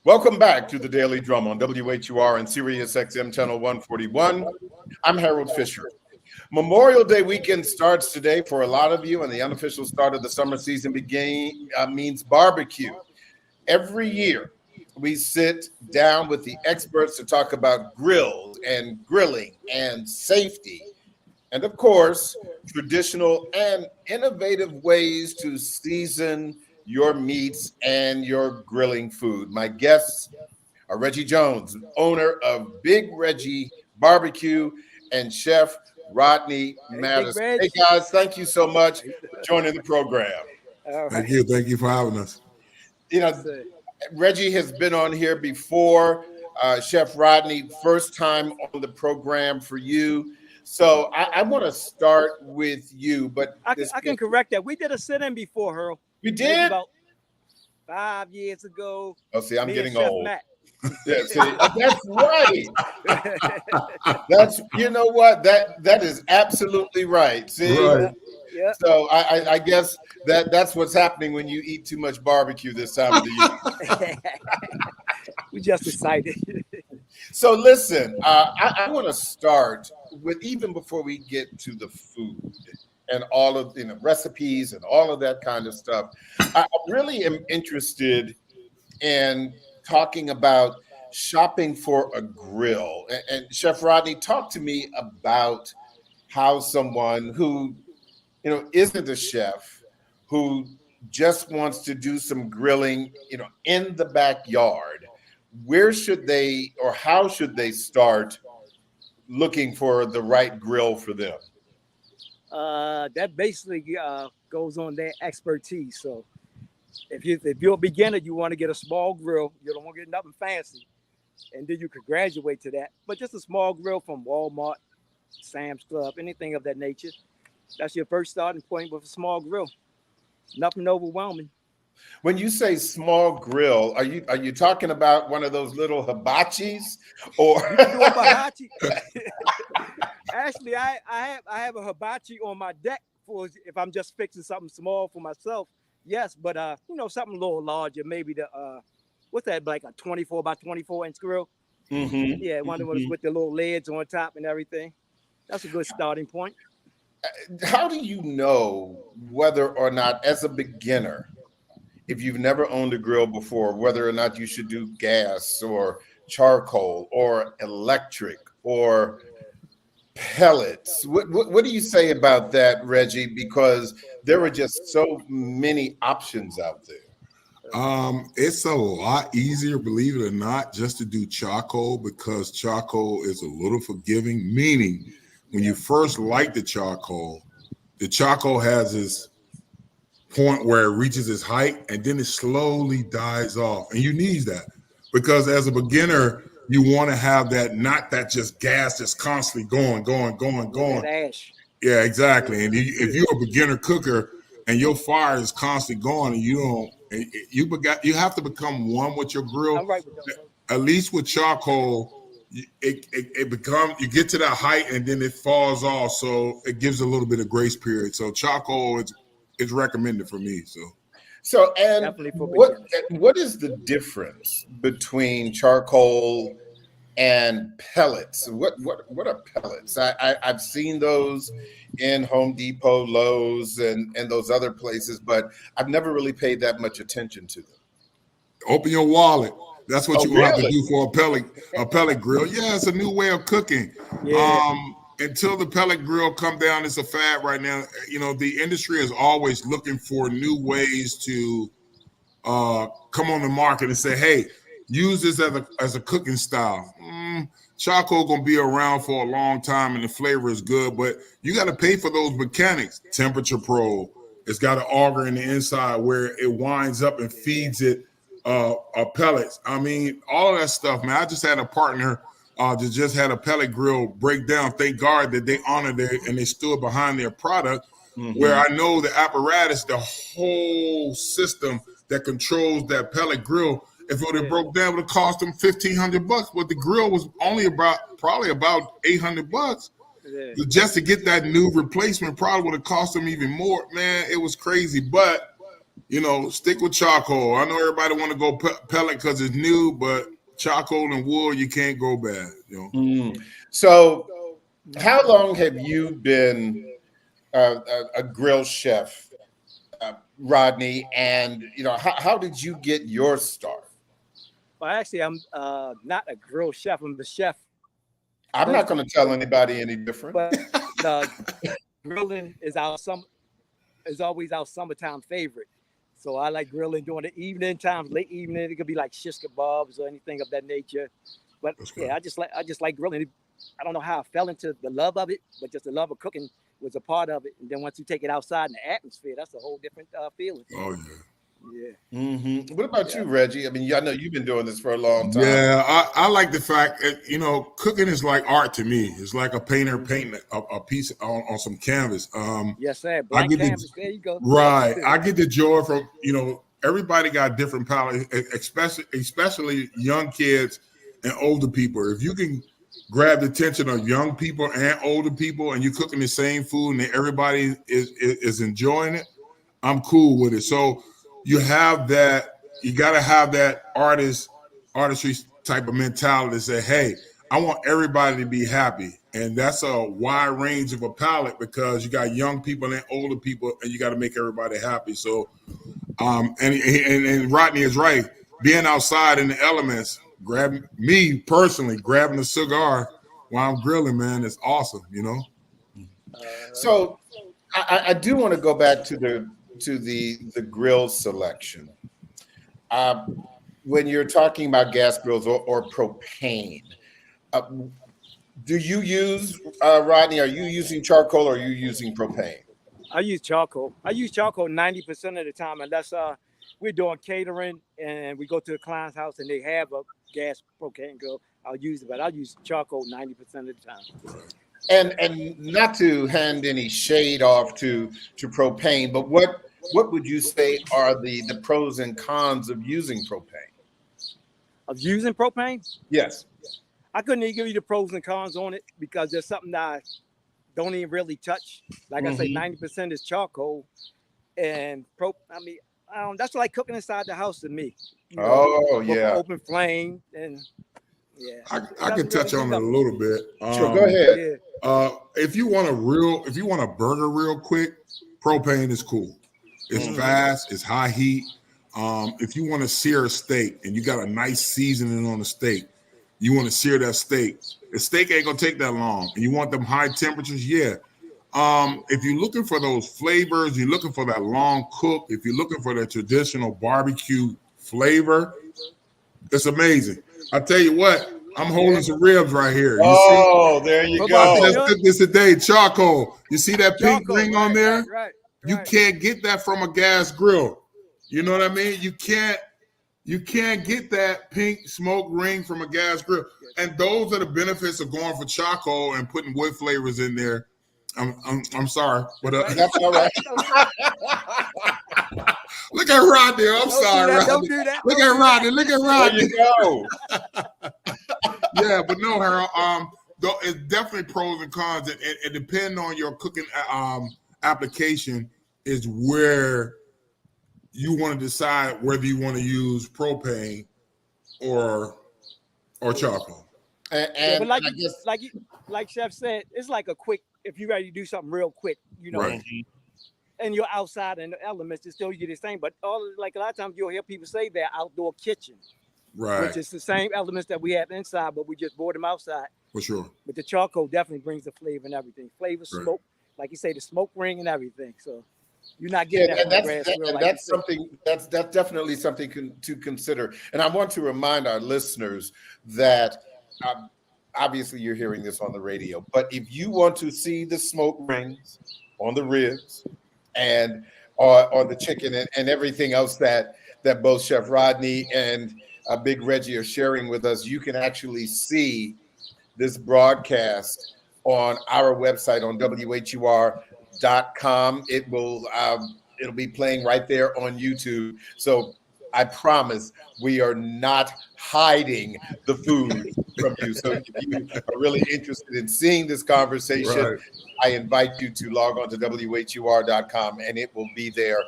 Welcome back to the Daily Drum on WHUR and Sirius XM Channel 141. I'm Harold Fisher. Memorial Day weekend starts today for a lot of you, and the unofficial start of the summer season means barbecue. Every year, we sit down with the experts to talk about grills and grilling and safety, and of course, traditional and innovative ways to season your meats and your grilling food. My guests are Reggie Jones, owner of Big Reggie Barbecue, and Chef Rodney Mattis. Hey guys, thank you so much for joining the program. Thank you for having us. You know, Reggie has been on here before. Chef Rodney, first time on the program for you. So I want to start with you, but I can correct that. We did a sit-in before, Harold. We did? About 5 years ago. Oh, see, I'm getting Chef old. Matt. Yeah, see, that's right. That's, you know what? That is absolutely right. See? Right. Yeah. So I guess that's what's happening when you eat too much barbecue this time of the year. We just excited. So listen, I want to start with, even before we get to the food and all of recipes and all of that kind of stuff, I really am interested in talking about shopping for a grill. And Chef Rodney, talk to me about how someone who isn't a chef, who just wants to do some grilling, in the backyard, where should they, or how should they start looking for the right grill for them? That basically goes on their expertise. So if you're a beginner, you want to get a small grill. You don't want to get nothing fancy, and then you could graduate to that. But just a small grill from Walmart, Sam's Club, anything of that nature. That's your first starting point with a small grill. Nothing overwhelming. When you say small grill, are you talking about one of those little hibachis, or You can do a hibachi. Actually, I have a hibachi on my deck for if I'm just fixing something small for myself. Yes, but something a little larger, maybe the what's that, like a 24 by 24 inch grill? Mm-hmm. Yeah, one of those with the little lids on top and everything. That's a good starting point. How do you know whether or not, as a beginner, if you've never owned a grill before, whether or not you should do gas or charcoal or electric or pellets? What do you say about that, Reggie? Because there are just so many options out there. It's a lot easier, believe it or not, just to do charcoal, because charcoal is a little forgiving, meaning when you first light the charcoal has this point where it reaches its height and then it slowly dies off. And you need that, because as a beginner, you want to have that, not that just gas that's constantly going. Ash. Yeah, exactly. And if you're a beginner cooker and your fire is constantly going, and you have to become one with your grill. I'm right with that. At least with charcoal, it becomes, you get to that height and then it falls off, so it gives a little bit of grace period. So charcoal is recommended for me. So and what is the difference between charcoal and pellets? What are pellets? I've seen those in Home Depot, Lowe's, and those other places, but I've never really paid that much attention to them. Open your wallet. That's what you have to really? do for a pellet grill. Yeah, it's a new way of cooking. Yeah. Until the pellet grill come down, it's a fad right now. The industry is always looking for new ways to come on the market and say, hey, use this as a cooking style. Charcoal gonna be around for a long time and the flavor is good, but you got to pay for those mechanics. Temperature probe. It's got an auger in the inside where it winds up and feeds it pellets. I mean, all of that stuff, man. I just had a partner that just had a pellet grill break down. Thank God that they honored it and they stood behind their product. Mm-hmm. Where I know the apparatus, the whole system that controls that pellet grill, if it would have broke down, it would have cost them $1,500. But the grill was only probably about $800. Yeah. Just to get that new replacement, probably would have cost them even more. Man, it was crazy. But stick with charcoal. I know everybody want to go pellet because it's new, but charcoal and wood, you can't go bad. So, how long have you been a grill chef, Rodney? And how did you get your start? Well, actually, I'm not a grill chef. I'm the chef. I'm not going to tell anybody any different. But grilling is always our summertime favorite. So I like grilling during the evening times, late evening. It could be like shish kebabs or anything of that nature. But I just like grilling. I don't know how I fell into the love of it, but just the love of cooking was a part of it. And then once you take it outside in the atmosphere, that's a whole different feeling. Oh yeah. Yeah. Mm-hmm. What about you, Reggie? I mean, I know you've been doing this for a long time. Yeah, I like the fact that, cooking is like art to me. It's like a painter painting a piece on some canvas. Yes, sir. Blank canvas. There you go. Right. I get the joy from, everybody got different palate, especially young kids and older people. If you can grab the attention of young people and older people and you're cooking the same food and everybody is enjoying it, I'm cool with it. So you have that, you got to have that artistry type of mentality to say, hey, I want everybody to be happy. And that's a wide range of a palette because you got young people and older people and you got to make everybody happy. So, and Rodney is right. Being outside in the elements, grabbing a cigar while I'm grilling, man, is awesome, So I do want to go back to the grill selection. When you're talking about gas grills or propane, do you use, Rodney, are you using charcoal or are you using propane? I use charcoal. I use charcoal 90% of the time, unless we're doing catering and we go to a client's house and they have a gas propane grill. I'll use it, but I'll use charcoal 90% of the time. And not to hand any shade off to propane, but what would you say are the pros and cons of using propane? Of using propane? Yes. I couldn't even give you the pros and cons on it because there's something that I don't even really touch. Like I say, 90% is charcoal, and that's like cooking inside the house to me. Open flame, and I can touch on it a little bit. Sure, go ahead. Yeah. If you want a burger real quick, propane is cool. It's fast, it's high heat. If you want to sear a steak and you got a nice seasoning on the steak, you want to sear that steak. The steak ain't gonna take that long. And you want them high temperatures, yeah. If you're looking for those flavors, you're looking for that long cook, if you're looking for the traditional barbecue flavor, it's amazing. I tell you what, I'm holding some ribs right here. You see? There you go. Let's cook this today. Charcoal. You see that pink ring on there? Right. You can't get that from a gas grill. You know what I mean? You can't get that pink smoke ring from a gas grill. And those are the benefits of going for charcoal and putting wood flavors in there. I'm sorry, but that's all right. Look at Rodney. I'm sorry, Rodney. Don't do that. Look at Rodney. Look at Rodney. There you go. Yeah, but no, Harold. It's definitely pros and cons, and depending on your cooking application is where you want to decide whether you want to use propane or charcoal. But like Chef said, it's like a quick. If you're ready to do something real quick, right. And you're outside in the elements, it's still you the same. But a lot of times you'll hear people say they're outdoor kitchen, right? Which is the same elements that we have inside, but we just brought them outside. For sure. But the charcoal definitely brings the flavor and everything. Flavor, right. Smoke, like you say, the smoke ring and everything. So you're not getting that's something that's definitely something to consider. And I want to remind our listeners that obviously you're hearing this on the radio, but if you want to see the smoke rings on the ribs and on the chicken and everything else that both Chef Rodney and Big Reggie are sharing with us, you can actually see this broadcast on our website on WHUR.com. It'll be playing right there on YouTube. So I promise we are not hiding the food from you. So if you are really interested in seeing this conversation, Right. I invite you to log on to WHUR.com, and it will be there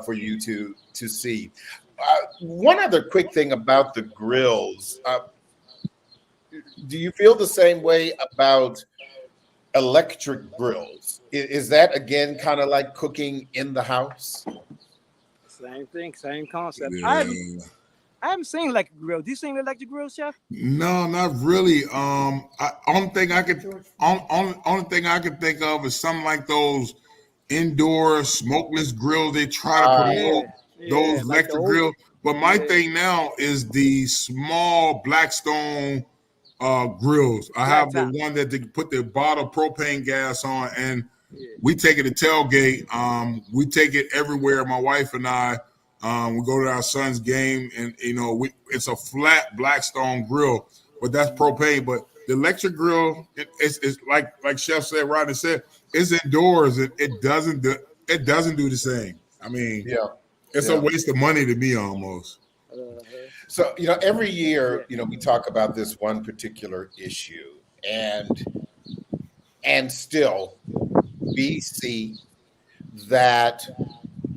for you to see. One other quick thing about the grills. Do you feel the same way about electric grills? Is that, again, kind of like cooking in the house? Same thing, same concept. Yeah. I haven't seen electric grill. Do you seen electric grill, chef? No, not really. Only thing I could think of is something like those indoor smokeless grills they try to promote. Those like electric grills. But my thing now is the small Blackstone grills. I have the one that they put the bottle of propane gas on, and we take it to tailgate. We take it everywhere. My wife and I. We go to our son's game, and it's a flat Blackstone grill, but that's propane. But the electric grill, it's like Chef said, Rodney said, it's indoors. It doesn't do the same. I mean, it's a waste of money to me almost. So every year, we talk about this one particular issue, and still we see that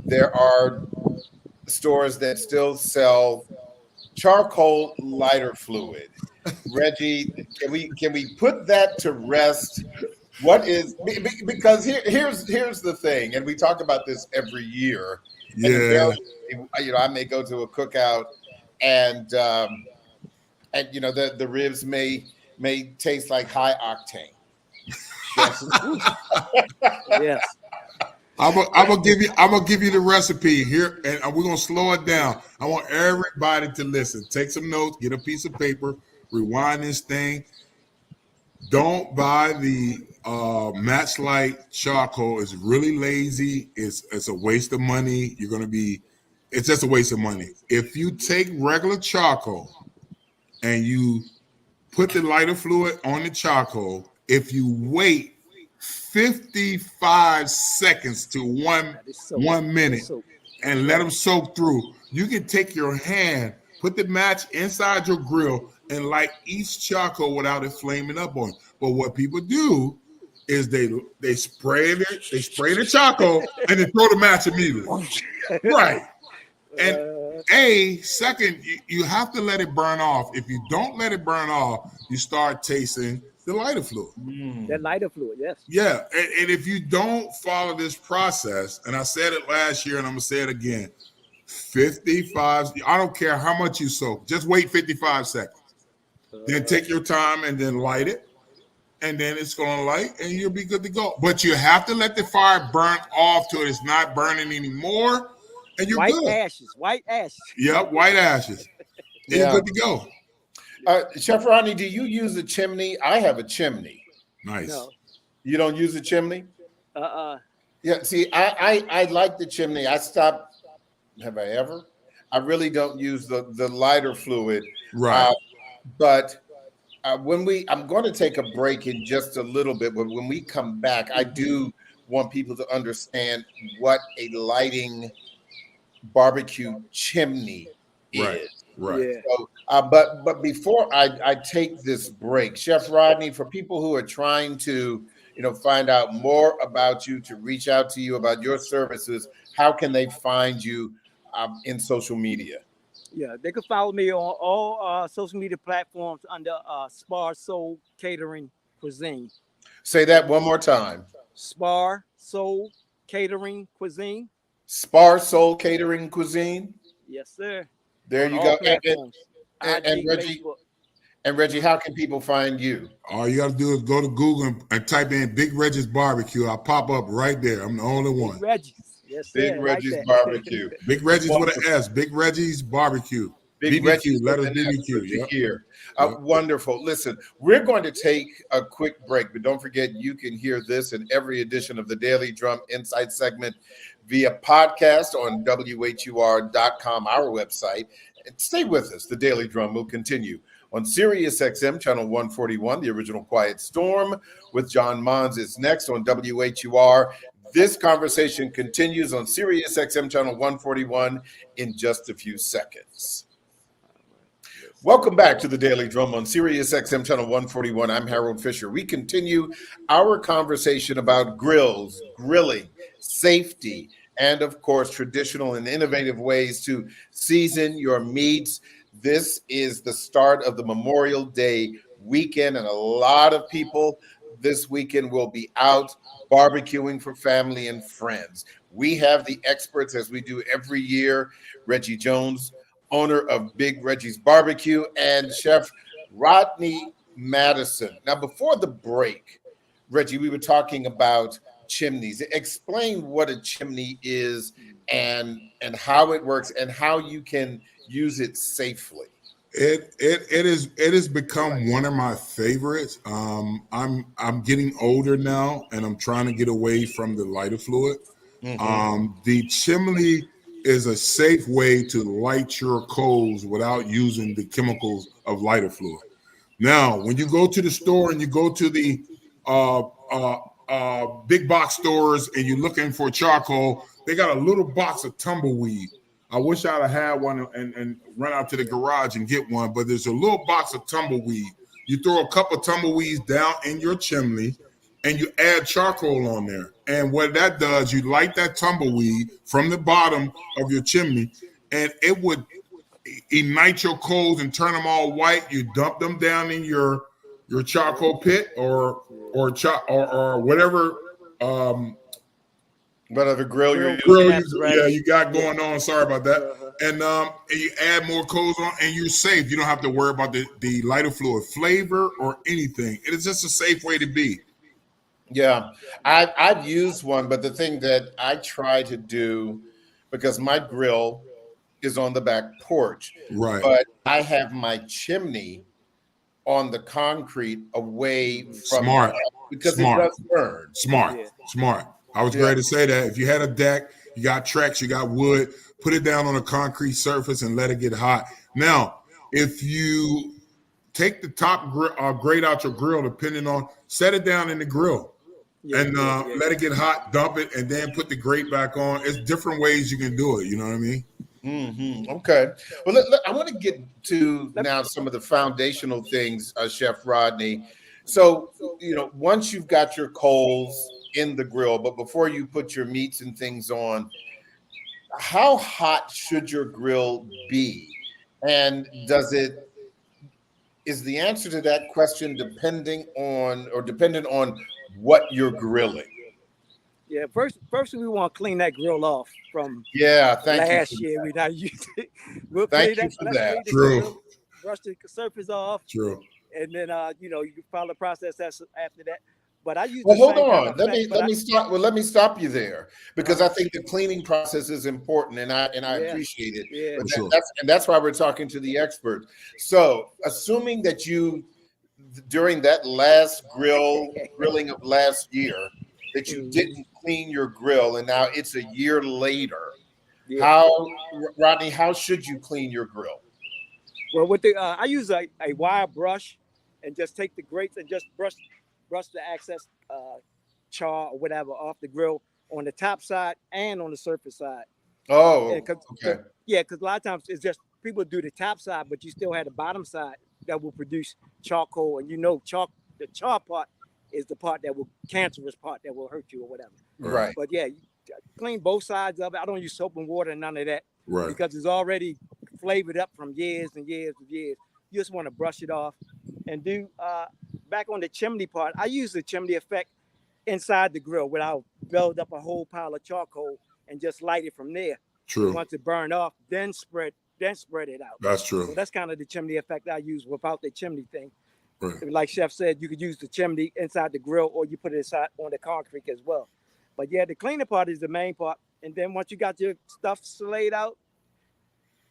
there are stores that still sell charcoal lighter fluid. Reggie, can we put that to rest? What is, because here's the thing, and we talk about this every year. Yeah. And I may go to a cookout, and the ribs may taste like high octane. Yes. I'm gonna give you the recipe here, and we're gonna slow it down. I want everybody to listen. Take some notes, get a piece of paper, rewind this thing. Don't buy the Match Light charcoal. It's really lazy. It's a waste of money. It's just a waste of money. If you take regular charcoal and you put the lighter fluid on the charcoal, if you wait 55 seconds to 1 minute and let them soak through, you can take your hand, put the match inside your grill, and light each charcoal without it flaming up on. But what people do is they spray the charcoal and then throw the match immediately. Right. And second, you have to let it burn off. If you don't let it burn off, you start tasting the lighter fluid. That lighter fluid, yes. Yeah, and if you don't follow this process, and I said it last year and I'm going to say it again, 55, I don't care how much you soak, just wait 55 seconds. Then take your time and then light it, and then it's going to light and you'll be good to go. But you have to let the fire burn off till it's not burning anymore, and you're good. White ashes. Yep, white ashes. And you're good to go. Chef Rodney, do you use a chimney? I have a chimney. Nice. No. You don't use a chimney? Yeah, see, I like the chimney. I stopped. Have I ever? I really don't use the lighter fluid. Right. But I'm going to take a break in just a little bit, but when we come back, I do want people to understand what a lighting barbecue chimney is. Right. Yeah. So, but before I take this break, Chef Rodney, for people who are trying to, find out more about you, to reach out to you about your services, how can they find you in social media? Yeah, they can follow me on all social media platforms under Spar Soul Catering Cuisine. Say that one more time. Spar Soul Catering Cuisine. Spar Soul Catering Cuisine. Yes, sir. There you go. And Reggie, how can people find you? All you got to do is go to Google and type in Big Reggie's Barbecue. I'll pop up right there. I'm the only one. Big Reggie's. Yes, sir. Big Reggie's Barbecue. Big Reggie's with an S. Big Reggie's Barbecue. Big BBQ, Reggie's letters BBQ. Yep. Here. Wonderful. Listen, we're going to take a quick break, but don't forget you can hear this in every edition of the Daily Drum Insight segment via podcast on WHUR.com, our website. And stay with us. The Daily Drum will continue on Sirius XM channel 141. The Original Quiet Storm with John Mons is next on WHUR. This conversation continues on Sirius XM channel 141 in just a few seconds. Welcome back to the Daily Drum on Sirius XM channel 141. I'm Harold Fisher. We continue our conversation about grills, grilling, safety, and of course, traditional and innovative ways to season your meats. This is the start of the Memorial Day weekend, and a lot of people this weekend will be out barbecuing for family and friends. We have the experts, as we do every year, Reggie Jones, owner of Big Reggie's Barbecue, and Chef Rodney Madison. Now, before the break, Reggie, we were talking about chimneys. Explain what a chimney is and how it works and how you can use it safely. It has become one of my favorites. I'm getting older now, and I'm trying to get away from the lighter fluid. The chimney is a safe way to light your coals without using the chemicals of lighter fluid. Now, when you go to the store and you go to the big box stores and you're looking for charcoal, they got a little box of tumbleweed. I wish I'd have had one and run out to the garage and get one, but there's a little box of tumbleweed. You throw a couple of tumbleweeds down in your chimney and you add charcoal on there. And what that does, you light that tumbleweed from the bottom of your chimney, and it would ignite your coals and turn them all white. You dump them down in your charcoal pit or whatever Whatever grill you're you got going on. Sorry about that. And you add more coals on, and you're safe. You don't have to worry about the lighter fluid flavor or anything. It is just a safe way to be. Yeah, I've used one, but the thing that I try to do, because my grill is on the back porch, right? But I have my chimney on the concrete away from because it does burn. Smart. I was ready to say that. If you had a deck, you got tracks, you got wood, put it down on a concrete surface and let it get hot. Now, if you take the top grate out your grill, depending on, set it down in the grill and let it get hot, dump it, and then put the grate back on. It's different ways you can do it. You know what I mean? Mm-hmm. Okay. Well, I want to get to now some of the foundational things, Chef Rodney. So, once you've got your coals in the grill, but before you put your meats and things on, how hot should your grill be? And is the answer to that question dependent on what you're grilling? Yeah, first we want to clean that grill off from last year. We not used it. We'll thank you for that. True. Brush the surface off. True. And then you can follow the process after that. But I use. Well, hold on. Let me stop you there, because I think the cleaning process is important, and I appreciate it. Yeah. But that's why we're talking to the expert. So, assuming that you, during that last grilling of last year, that you didn't clean your grill, and now it's a year later, Rodney, how should you clean your grill? Well, I use a wire brush, and just take the grates and just brush the excess char or whatever off the grill on the top side and on the surface side. Oh, okay. Yeah, because a lot of times it's just people do the top side, but you still have the bottom side that will produce charcoal, and the char part is the part that will cancerous part that will hurt you or whatever. Right. But yeah, you clean both sides of it. I don't use soap and water and none of that, right? Because it's already flavored up from years and years and years. You just want to brush it off and do. Back on the chimney part, I use the chimney effect inside the grill where I'll build up a whole pile of charcoal and just light it from there. True. Once it burned off, then spread it out. That's true. So that's kind of the chimney effect I use without the chimney thing. Right. Like Chef said, you could use the chimney inside the grill, or you put it inside on the concrete as well. But yeah, the cleaning part is the main part. And then once you got your stuff laid out,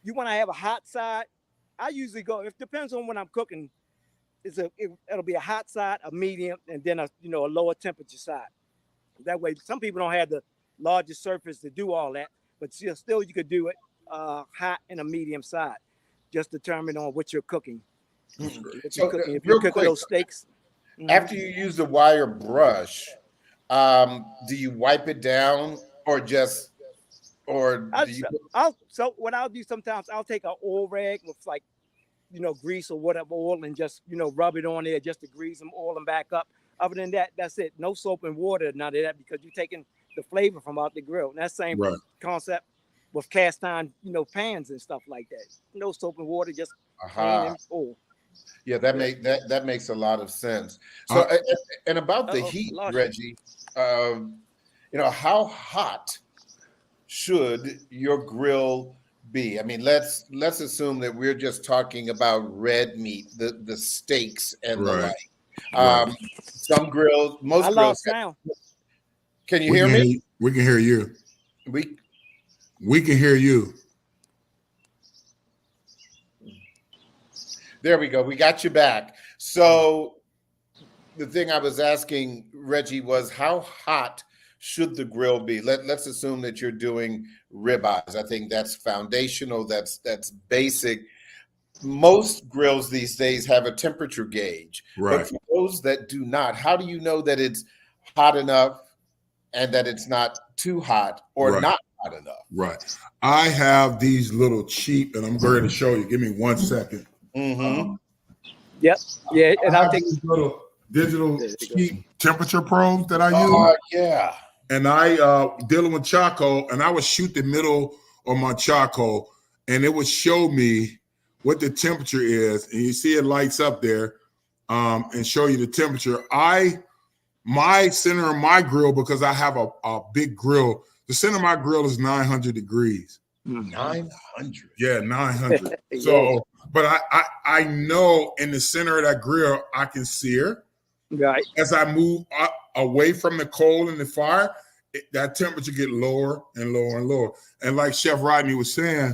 you want to have a hot side. I usually go, it depends on when I'm cooking. It'll be a hot side, a medium, and then a lower temperature side. That way, some people don't have the largest surface to do all that, but still you could do it hot and a medium side, just determine on what you're cooking. Mm-hmm. If you're cooking those steaks. After you use the wire brush, Do you wipe it down or just, or do you? So what I'll do sometimes, I'll take an oil rag with like, grease or whatever oil and just, rub it on there just to grease them, oil them back up. Other than that, that's it. No soap and water, none of that, because you're taking the flavor from out the grill. And that's the same concept with cast iron, pans and stuff like that. No soap and water, just pan and oil. Yeah, that makes a lot of sense. So, and about the heat, Reggie, how hot should your grill be? I mean, let's assume that we're just talking about red meat, the steaks and the like. Some grills, most grills. Sound. Can you hear me? We can hear you. We can hear you. There we go. We got you back. So the thing I was asking Reggie was, how hot should the grill be? Let's assume that you're doing ribeyes. I think that's foundational. That's basic. Most grills these days have a temperature gauge. Right. But for those that do not, how do you know that it's hot enough and that it's not too hot or not hot enough? Right. I have these little cheap, and I'm going to show you. Give me 1 second. Mm-hmm. Yep. Yeah. And I'll take these little digital cheap temperature probes that I use. Yeah. And I dealing with charcoal, and I would shoot the middle of my charcoal, and it would show me what the temperature is, and you see it lights up there, and show you the temperature. My center of my grill, because I have a big grill, the center of my grill is 900 degrees. 900. Yeah, 900. So, but I know in the center of that grill I can sear. Right. As I move away from the coal and the fire, that temperature get lower and lower and lower. And like Chef Rodney was saying,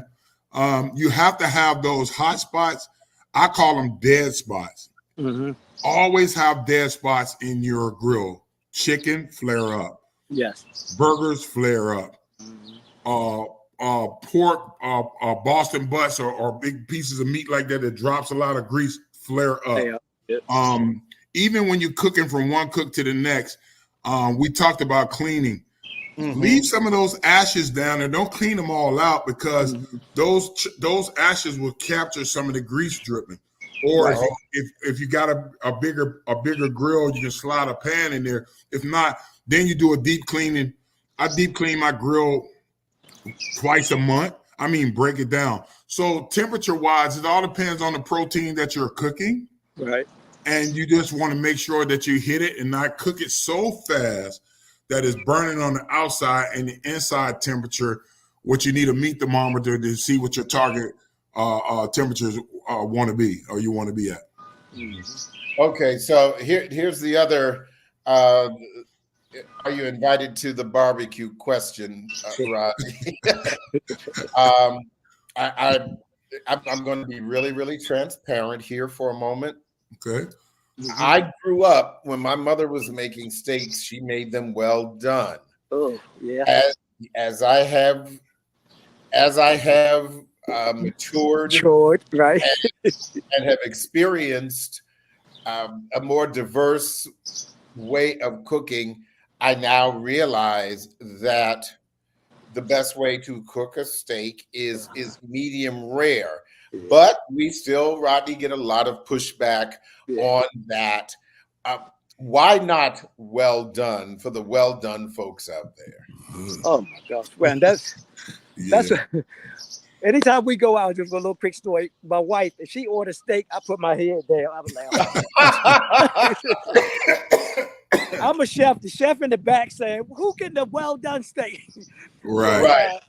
you have to have those hot spots. I call them dead spots. Mm-hmm. Always have dead spots in your grill. Chicken, flare up. Yes. Burgers, flare up. Pork, Boston butts or big pieces of meat like that drops a lot of grease, flare up. Yeah. Even when you're cooking from one cook to the next, we talked about cleaning. Mm-hmm. Leave some of those ashes down there. Don't clean them all out, because those ashes will capture some of the grease dripping. Or if you got a bigger grill, you can slide a pan in there. If not, then you do a deep cleaning. I deep clean my grill twice a month. I mean, break it down. So temperature wise, it all depends on the protein that you're cooking. Right. And you just want to make sure that you hit it and not cook it so fast that it's burning on the outside and the inside temperature, which you need a meat thermometer to see what your target temperatures want to be, or you want to be at. Okay, so here's the other. Are you invited to the barbecue question, Rodney? I'm going to be really, really transparent here for a moment. Okay. Mm-hmm. I grew up when my mother was making steaks. She made them well done. Oh, yeah. As I have matured, right, and have experienced a more diverse way of cooking, I now realize that the best way to cook a steak is medium rare. But we still, Rodney, get a lot of pushback on that. Why not well done for the well done folks out there? Oh my gosh, man, that's anytime we go out, just a little quick story. My wife, if she orders steak, I put my head down. I was like, I'm a chef. The chef in the back saying, "Who can the well done steak?" Right.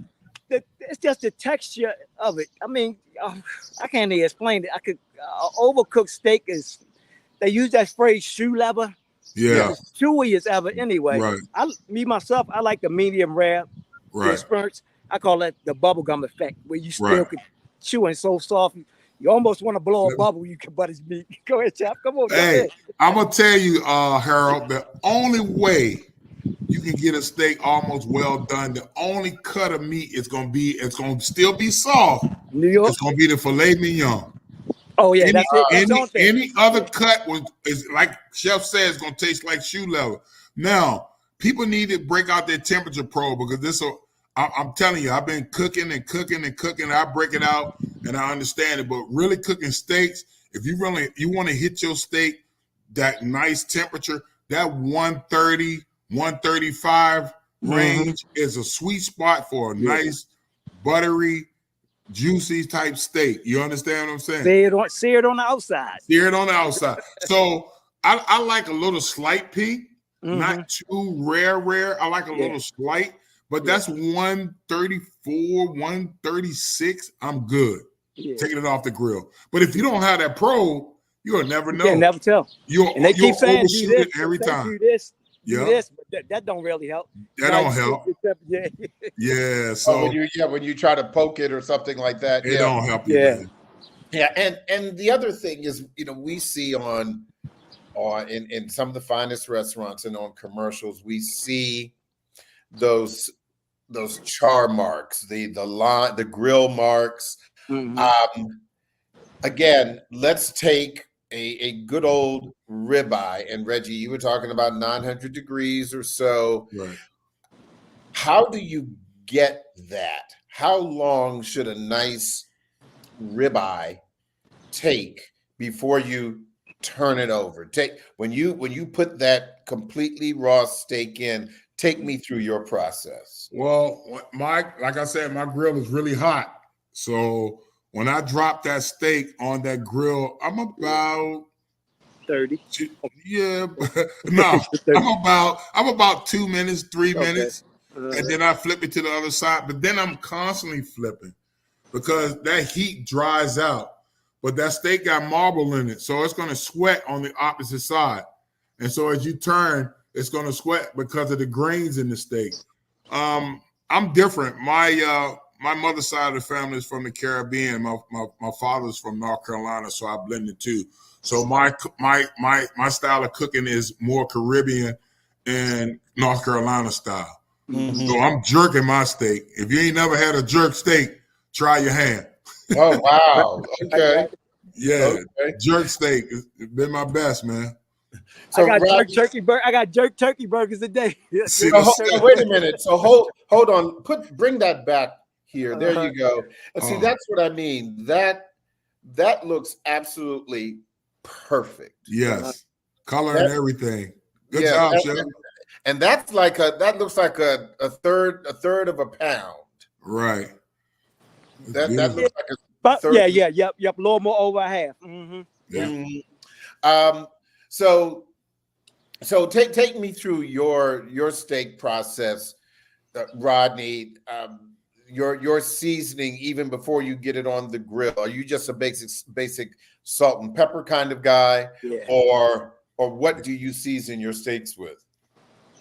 It's just the texture of it. I mean, I can't even explain it. I could overcooked steak is. They use that phrase "shoe leather." Yeah. It's chewy as ever. Anyway, right. Myself, I like the medium rare. Right. Experience. I call it the bubblegum effect, where you still can chew and so soft. You almost want to blow a bubble. You can, but it's meat. Go ahead, chap. Come on. Hey, I'm gonna tell you, Harold, the only way you can get a steak almost well done, the only cut of meat it's gonna still be soft. New York. It's gonna be the filet mignon. Oh yeah, that's it. Any other cut is like Chef says, it's gonna taste like shoe leather. Now, people need to break out their temperature probe because this will. I'm telling you, I've been cooking and cooking and cooking. I break it out and I understand it. But really cooking steaks, if you want to hit your steak that nice temperature, that 130, 135 range is a sweet spot for a nice, buttery, juicy type steak. You understand what I'm saying? Sear it on the outside. Sear it on the outside. So I like a little slight pink, not too rare. I like a little slight. But that's 134, 136. I'm good. Taking it off the grill. But if you don't have that probe, you'll never know. You can never tell. And they keep saying do this every time. Do this, but that don't really help. That don't help. Yeah. So when you try to poke it or something like that, it don't help you. Yeah. Yeah. And the other thing is, we see in some of the finest restaurants and on commercials, we see those char marks, the grill marks. Again, let's take a good old ribeye. And Reggie, you were talking about 900 degrees or so. Right. How do you get that? How long should a nice ribeye take before you turn it over? When you put that completely raw steak in, take me through your process. Well, like I said, my grill is really hot. So when I drop that steak on that grill, I'm about 30. Yeah, no, I'm about 2 minutes, 3 minutes, and then I flip it to the other side. But then I'm constantly flipping because that heat dries out. But that steak got marble in it, so it's going to sweat on the opposite side. And so as you turn, it's going to sweat because of the grains in the steak. I'm different. My mother's side of the family is from the Caribbean. My father's from North Carolina, so I blended too. So my style of cooking is more Caribbean and North Carolina style. So I'm jerking my steak. If you ain't never had a jerk steak, try your hand. Oh wow! Okay. Yeah, jerk steak has been my best, man. So I got jerk turkey burgers today. Wait a minute. So hold on. Bring that back here. There you go. And see, that's what I mean. That looks absolutely perfect. Yes, color and everything. Good job, Chef. And that looks like a third of a pound. Right. That looks like a third. Yep. A little more over a half. So take me through your steak process, Rodney. Your seasoning even before you get it on the grill. Are you just a basic salt and pepper kind of guy, or what do you season your steaks with?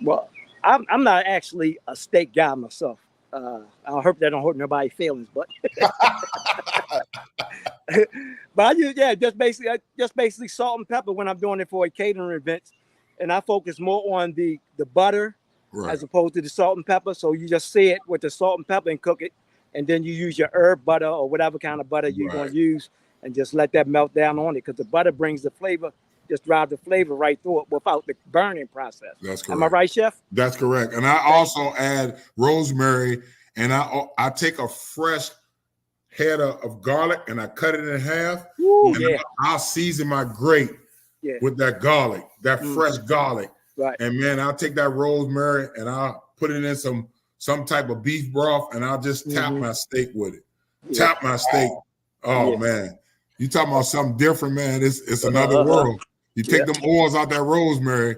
Well, I'm not actually a steak guy myself. I hope that don't hurt nobody's feelings, but but I use just basically salt and pepper when I'm doing it for a catering events, and I focus more on the butter as opposed to the salt and pepper. So you just see it with the salt and pepper and cook it, and then you use your herb butter or whatever kind of butter you're going to use, and just let that melt down on it because the butter brings the flavor. Just drive the flavor right through it without the burning process. That's correct. Am I right, Chef? That's correct. And I also add rosemary, and I take a fresh head of garlic and I cut it in half. Ooh, and I'll season my grate with that garlic, that fresh garlic. Right. And man, I'll take that rosemary and I'll put it in some type of beef broth, and I'll just tap my steak with it. Tap my steak. Oh man, you talking about something different, man? It's another world. You take them oils out that rosemary,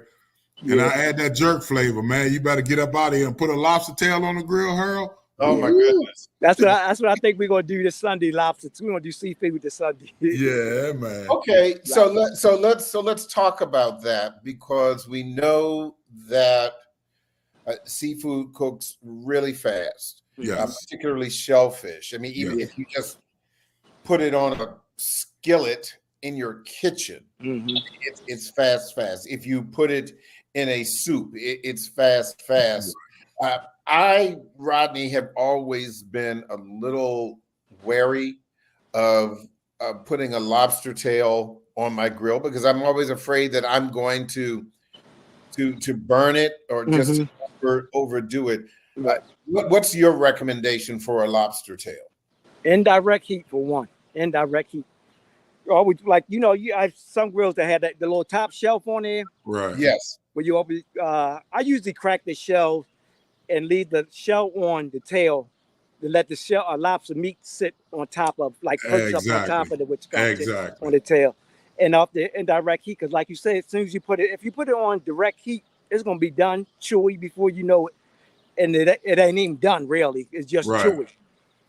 and I add that jerk flavor, man. You better get up out of here and put a lobster tail on the grill, Harold. Oh my goodness. That's what I think we're gonna do this Sunday, lobster. We're gonna do seafood this Sunday. Yeah, man. Okay, so let's talk about that, because we know that seafood cooks really fast. Particularly shellfish. I mean, even if you just put it on a skillet in your kitchen, it's fast. If you put it in a soup, it's fast. I, Rodney, have always been a little wary of putting a lobster tail on my grill because I'm always afraid that I'm going to to burn it or just to overdo it. What's your recommendation for a lobster tail? Indirect heat for one. Indirect heat. Always you have some grills that had the little top shelf on there. Right. Yes. Where you open, I usually crack the shell and leave the shell on the tail to let the shell lobster meat sit on top of, like perch up on top of the on the tail, and off the indirect heat. Because like you said, as soon as you put it, if you put it on direct heat, it's gonna be done chewy before you know it, and it ain't even done really. It's just chewy.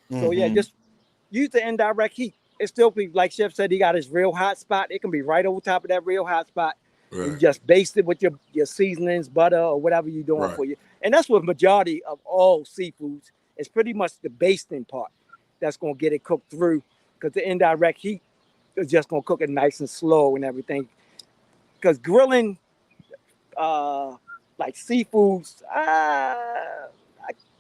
So yeah, just use the indirect heat. It still be like Chef said, he got his real hot spot. It can be right over top of that real hot spot. Right. You just baste it with your seasonings, butter, or whatever you're doing for you. And that's what majority of all seafoods is, pretty much the basting part that's going to get it cooked through, because the indirect heat is just going to cook it nice and slow and everything. Because grilling, like seafoods,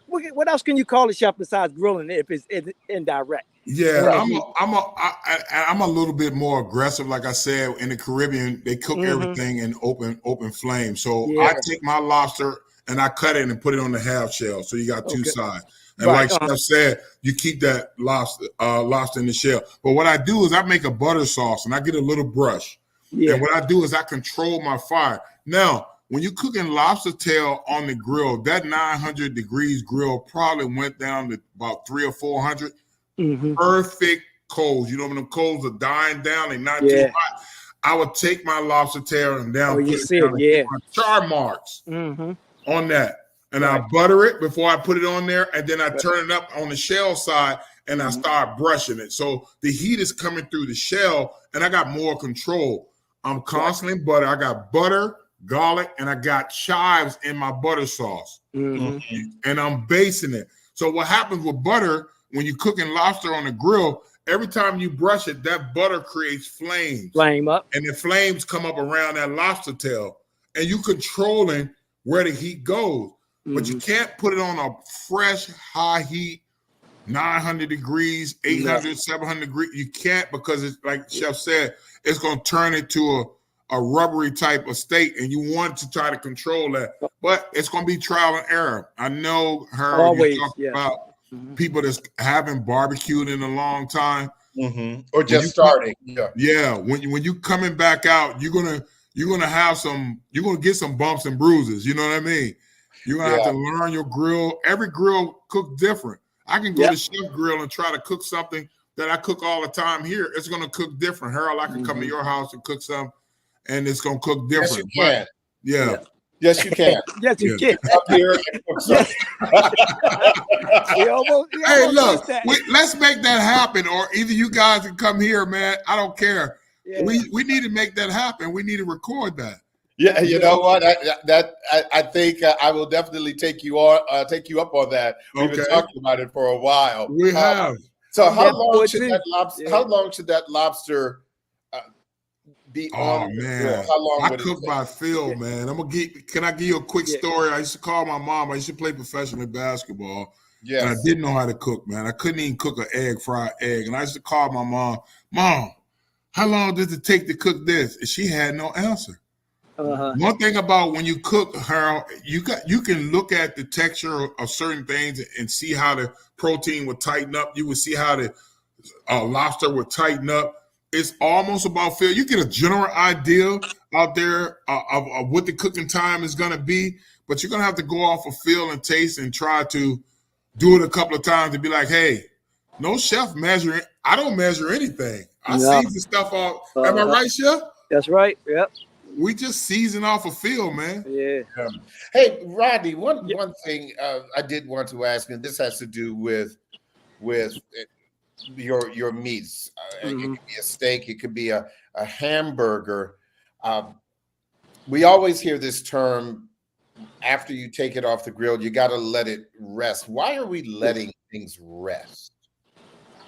what else can you call it, Chef, besides grilling if it's indirect? Yeah, I'm a little bit more aggressive. Like I said, in the Caribbean, they cook everything in open flame. So I take my lobster and I cut it and put it on the half shell. So you got two sides. And like Chef said, you keep that lobster in the shell. But what I do is I make a butter sauce and I get a little brush. And what I do is I control my fire. Now, when you're cooking lobster tail on the grill, that 900 degrees grill probably went down to about 300 or 400. Perfect coals. You know when the coals are dying down, they're not too hot. I would take my lobster tail and down, put it down my char marks on that. And I butter it before I put it on there, and then I turn it up on the shell side and I start brushing it. So the heat is coming through the shell and I got more control. I'm constantly butter. I got butter, garlic, and I got chives in my butter sauce. And I'm basting it. So what happens with butter, when you're cooking lobster on the grill, every time you brush it, that butter creates flames. Flame up. And the flames come up around that lobster tail. And you controlling where the heat goes. But you can't put it on a fresh, high heat, 900 degrees, 800, 700 degrees. You can't, because it's like Chef said, it's going to turn it to a rubbery type of state. And you want to try to control that. But it's going to be trial and error. I know, Harold, you talked about people that's haven't barbecued in a long time, or just starting. When you coming back out, you're gonna have some. You're gonna get some bumps and bruises. You know what I mean? You're gonna have to learn your grill. Every grill cook different. I can go to Chef Grill and try to cook something that I cook all the time here. It's gonna cook different. Harold, I can come to your house and cook some, and it's gonna cook different. Yes, you can. Yes, you can. Yes, you can. Up here. Hey, look, let's make that happen, or either you guys can come here, man. I don't care. We need to make that happen. We need to record that. Yeah, you know what? I think I will definitely take you up on that. We've been talking about it for a while. We have. So how long should that lobster be on? Man, how long I cook by feel, man. Can I give you a quick story? I used to call my mom. I used to play professional basketball. Yeah. And I didn't know how to cook, man. I couldn't even cook an fried egg. And I used to call my Mom, how long does it take to cook this? And she had no answer. One thing about when you cook, Harold, you can look at the texture of certain things and see how the protein would tighten up. You would see how the lobster would tighten up. It's almost about feel. You get a general idea out there of what the cooking time is going to be, but you're going to have to go off of feel and taste and try to do it a couple of times to be like, hey, no chef measuring. I don't measure anything. I season stuff off. Am I right, Chef? That's right. Yep. We just season off a feel, man. Yeah. Hey, Rodney, one thing I did want to ask, and this has to do with your meats. It could be a steak. It could be a hamburger. We always hear this term, after you take it off the grill, you got to let it rest. Why are we letting things rest?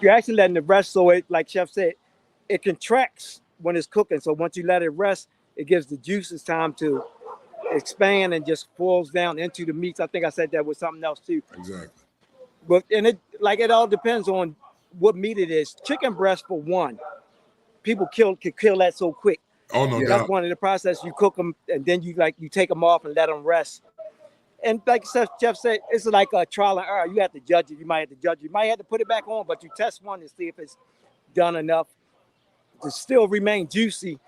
You're actually letting it rest so it, like Chef said, it contracts when it's cooking. So once you let it rest, it gives the juices time to expand and just falls down into the meats. I think I said that with something else too. Exactly. But it all depends on what meat it is. Chicken breast, for one, people can kill that so quick. Oh, no Yeah. doubt. That's one of the process. You cook them and then you take them off and let them rest. And like Jeff said, it's like a trial and error. You have to judge it. You might have to judge it. You might have to put it back on, but you test one to see if it's done enough to still remain juicy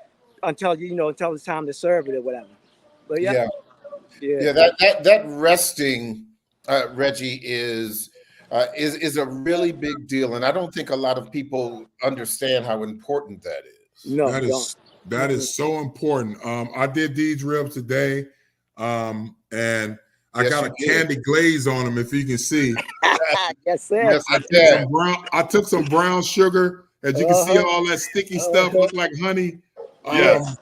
until until it's time to serve it or whatever. But yeah. That resting, Reggie, is a really big deal, and I don't think a lot of people understand how important that is. No, that is so important. I did these ribs today, and I got a candy glaze on them. If you can see, yes, sir. Yes, I took some brown sugar. As you can see, all that sticky stuff look like honey. Yes.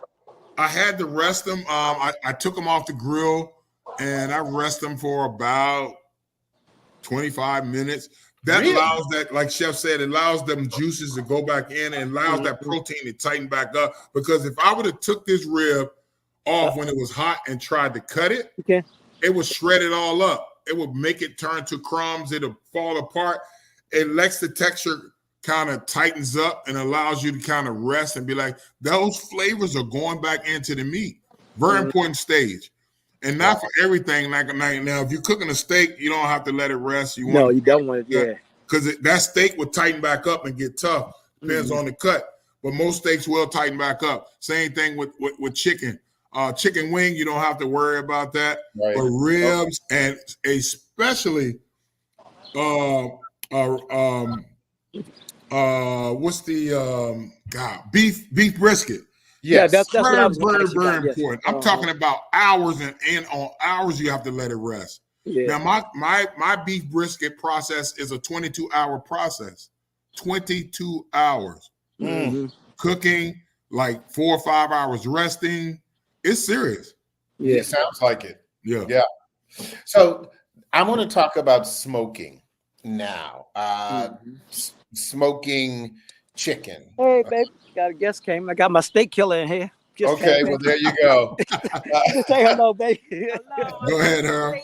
I had to rest them. I took them off the grill and I rest them for about 25 minutes. That allows that, like Chef said, it allows them juices to go back in and allows that protein to tighten back up. Because if I would have took this rib off when it was hot and tried to cut it, it would shred it all up. It would make it turn to crumbs. It'll fall apart. It lets the texture kind of tightens up and allows you to kind of rest and be like, those flavors are going back into the meat. Very important stage. And not for everything. Like now, if you're cooking a steak, you don't have to let it rest. You don't want it, because that steak will tighten back up and get tough. Depends on the cut. But most steaks will tighten back up. Same thing with chicken. Chicken wing, you don't have to worry about that. Right. But ribs and especially what's the beef brisket. Yes. That's what I was very important. Yes. I'm talking about hours and on hours you have to let it rest. Now my beef brisket process is a 22-hour process. 22 hours. Cooking, like 4 or 5 hours resting. It's serious. Yeah, it sounds like it. Yeah. So I want to talk about smoking now. Smoking chicken. Hey, baby, got a guest came. I got my steak killer in here. Okay, well, there you go. Say hello, baby. Hello. Go ahead, Earl.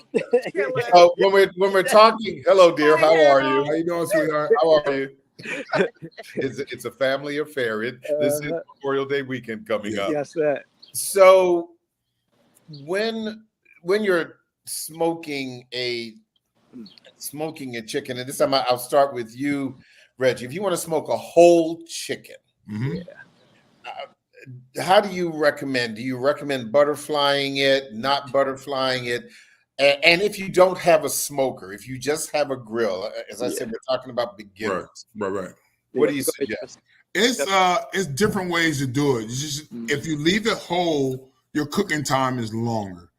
So when we're talking, hello, dear. How are you? How you doing, sweetheart? How are you? It's a family affair. This is Memorial Day weekend coming up. Yes, sir. So when you're smoking a chicken, and this time I'll start with you, Reggie. If you want to smoke a whole chicken, how do you recommend? Do you recommend butterflying it, not butterflying it? And if you don't have a smoker, if you just have a grill, as I said, we're talking about beginners. Right. What do you suggest? It's different ways to do it. If you leave it whole, your cooking time is longer.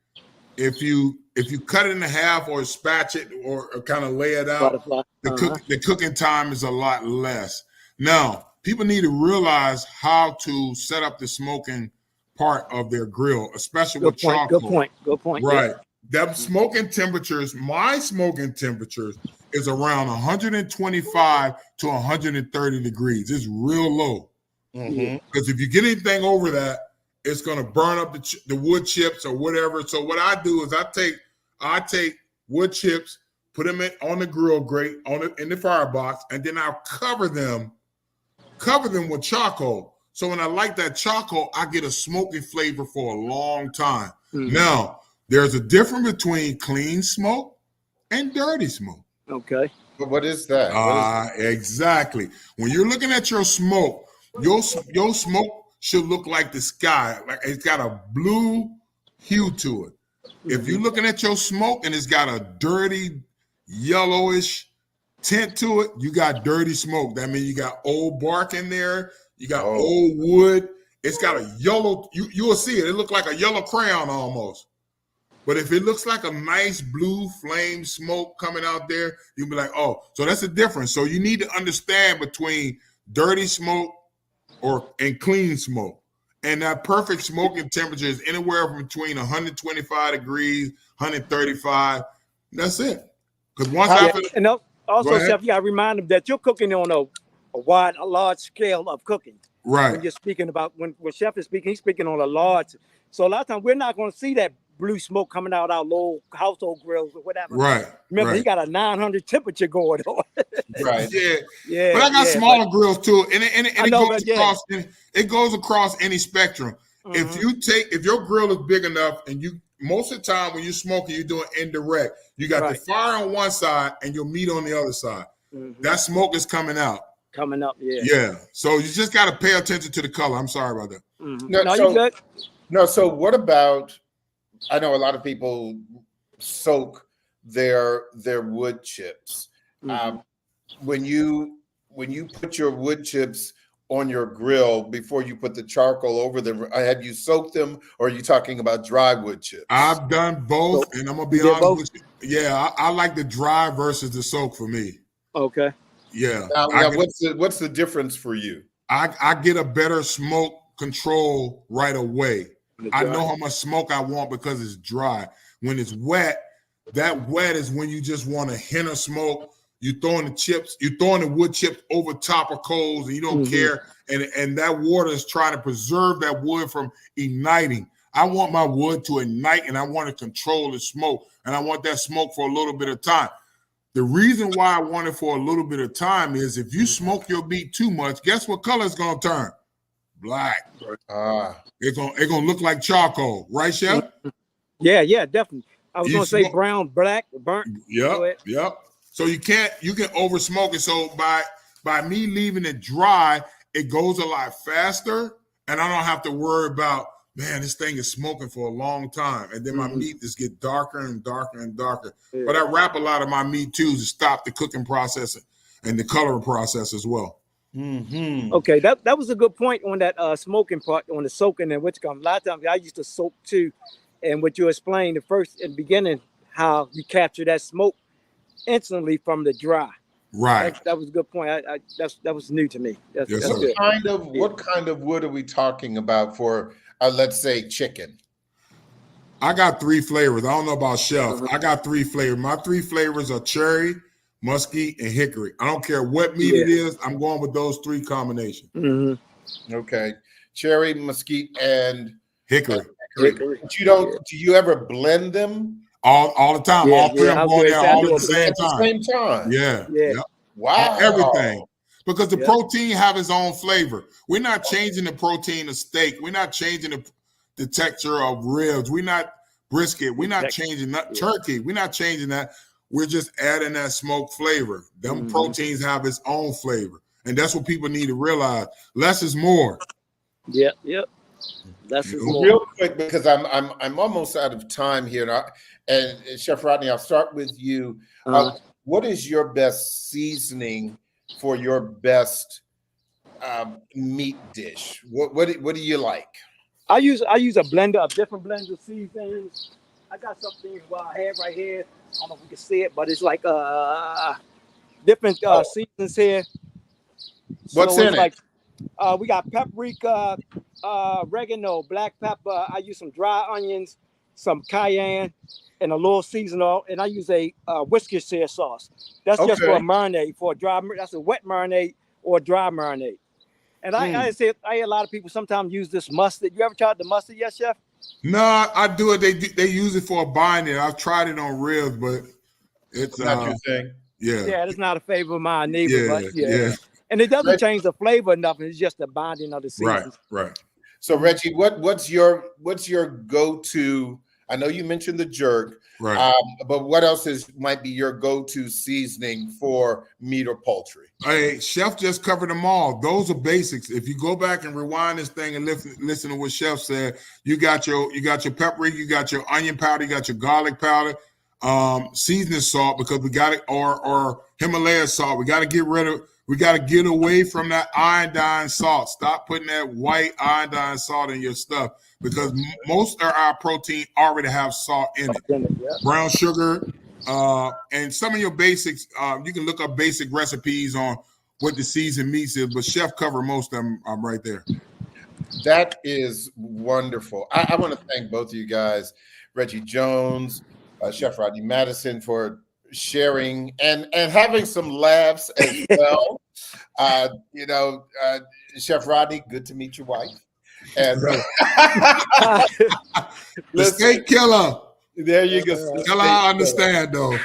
If you cut it in half or spatch it or kind of lay it out, the cooking time is a lot less. Now, people need to realize how to set up the smoking part of their grill, especially with charcoal. Good point. Right. That smoking temperatures, my smoking temperatures is around 125 to 130 degrees. It's real low. Because if you get anything over that, it's going to burn up the wood chips or whatever. So what I do is I take wood chips, put them on the grill grate in the firebox, and then I'll cover them with charcoal. So when I light that charcoal, I get a smoky flavor for a long time. Now, there's a difference between clean smoke and dirty smoke. Okay. But what is that? Exactly. When you're looking at your smoke, your smoke should look like the sky. Like it's got a blue hue to it. If you're looking at your smoke and it's got a dirty, yellowish tint to it, you got dirty smoke. That means you got old bark in there. You got old wood. It's got a yellow, you'll see it. It looks like a yellow crayon almost. But if it looks like a nice blue flame smoke coming out there, you'll be like, oh, so that's the difference. So you need to understand between dirty smoke and clean smoke. And that perfect smoking temperature is anywhere from between 125 degrees, 135. That's it. Because once also, Chef, you got to remind them that you're cooking on a large scale of cooking. Right. When you're speaking about, when Chef is speaking, he's speaking on a large. So a lot of times we're not going to see that blue smoke coming out our little household grills or whatever. Right. Remember, right. he got a 900 temperature going on. Right. Yeah. Yeah. But I got yeah, smaller grills too, and it goes across any spectrum. If your grill is big enough, and most of the time when you're smoking, you're doing indirect. You got the fire on one side and your meat on the other side. That smoke is coming out. Coming up, yeah. Yeah. So you just got to pay attention to the color. I'm sorry about that. No, you good. No, so what about, I know a lot of people soak their wood chips. When you put your wood chips on your grill before you put the charcoal over them, have you soaked them, or are you talking about dry wood chips? I've done both, and I'm gonna be honest with you. Yeah, I like the dry versus the soak for me. Okay. Yeah. Now what's the difference for you? I get a better smoke control right away. I know how much smoke I want because it's dry. When it's wet, that wet is when you just want a hint of smoke. You're throwing the wood chips over top of coals, and you don't care. And that water is trying to preserve that wood from igniting. I want my wood to ignite, and I want to control the smoke, and I want that smoke for a little bit of time. The reason why I want it for a little bit of time is if you smoke your meat too much, guess what color it's gonna turn? Black. It's gonna look like charcoal, right, Chef? Yeah, definitely. I was gonna say brown, black, burnt. Yep. So you can over smoke it. So by me leaving it dry, it goes a lot faster, and I don't have to worry about, man, this thing is smoking for a long time, and then my meat just get darker and darker and darker. Yeah. But I wrap a lot of my meat too to stop the cooking process and the coloring process as well. Okay, that was a good point on that smoking part, on the soaking and which comes. A lot of times I used to soak too, and what you explained in the beginning, how you capture that smoke instantly from the dry. Right. That was a good point. That was new to me. That's good. What kind of wood are we talking about for, let's say, chicken? I got 3 flavors. I don't know about Chef. I got 3 flavors. My 3 flavors are cherry, musky, and hickory. I don't care what meat it is. I'm going with those 3 combinations. Okay, cherry, mesquite, and hickory. But do you ever blend them? All the time. All 3 of them going there all at the same time. Yeah. Wow. Everything. Because the protein have its own flavor. We're not changing the protein of steak. We're not changing the texture of ribs. We're not brisket. We're not changing that turkey. We're not changing that. We're just adding that smoke flavor. Them proteins have its own flavor. And that's what people need to realize. Less is more. Yep. Less is more. Real quick, because I'm almost out of time here. And Chef Rodney, I'll start with you. What is your best seasoning for your best meat dish? What do you like? I use a blender of different blends of seasonings. I got something I have right here. I don't know if we can see it, but it's like different seasons here. What's in it? We got paprika, oregano, black pepper. I use some dry onions, some cayenne, and a little seasoning. And I use a Worcestershire sauce. That's just for a marinade, for a dry. That's a wet marinade or a dry marinade. And I hear a lot of people sometimes use this mustard. You ever tried the mustard yet, Chef? No, I do it. They use it for a binding. I've tried it on ribs, but it's not your thing. Yeah, it's not a favorite of mine neither. But and it doesn't change the flavor enough. It's just the binding of the seasons. Right. So Reggie, what's your go-to? I know you mentioned the jerk, right? But what else might be your go-to seasoning for meat or poultry? Hey, Chef just covered them all. Those are basics. If you go back and rewind this thing and listen to what Chef said, you got your paprika, you got your onion powder, you got your garlic powder, seasoning salt, because we got it, or Himalaya salt. We got to get away from that iodine salt. Stop putting that white iodine salt in your stuff, because most of our protein already have salt in it. Brown sugar, and some of your basics, you can look up basic recipes on what the seasoned meats is, but Chef covered most of them right there. That is wonderful. I want to thank both of you guys, Reggie Jones, Chef Rodney Madison, for sharing and having some laughs as well. Chef Rodney, good to meet your wife. And The steak killer. there you go. Tell her I understand, though.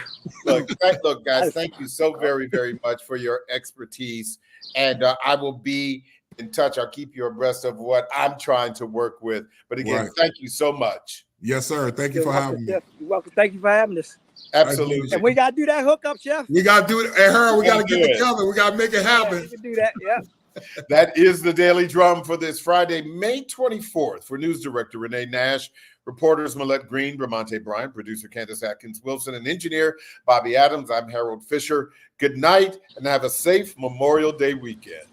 Look, guys, thank you so very, very much for your expertise. And I will be in touch. I'll keep you abreast of what I'm trying to work with. But again, thank you so much. Yes, sir. Thank you for having me. You're welcome. Thank you for having us. Absolutely. And we got to do that hookup, Chef. We got to do it. Hey, her, we got to get together. We got to make it happen. We can do that, yeah. That is the Daily Drum for this Friday, May 24th. For News Director Renee Nash, reporters Millette Green, Bramante Bryant, producer Candace Atkins Wilson, and engineer Bobby Adams, I'm Harold Fisher. Good night and have a safe Memorial Day weekend.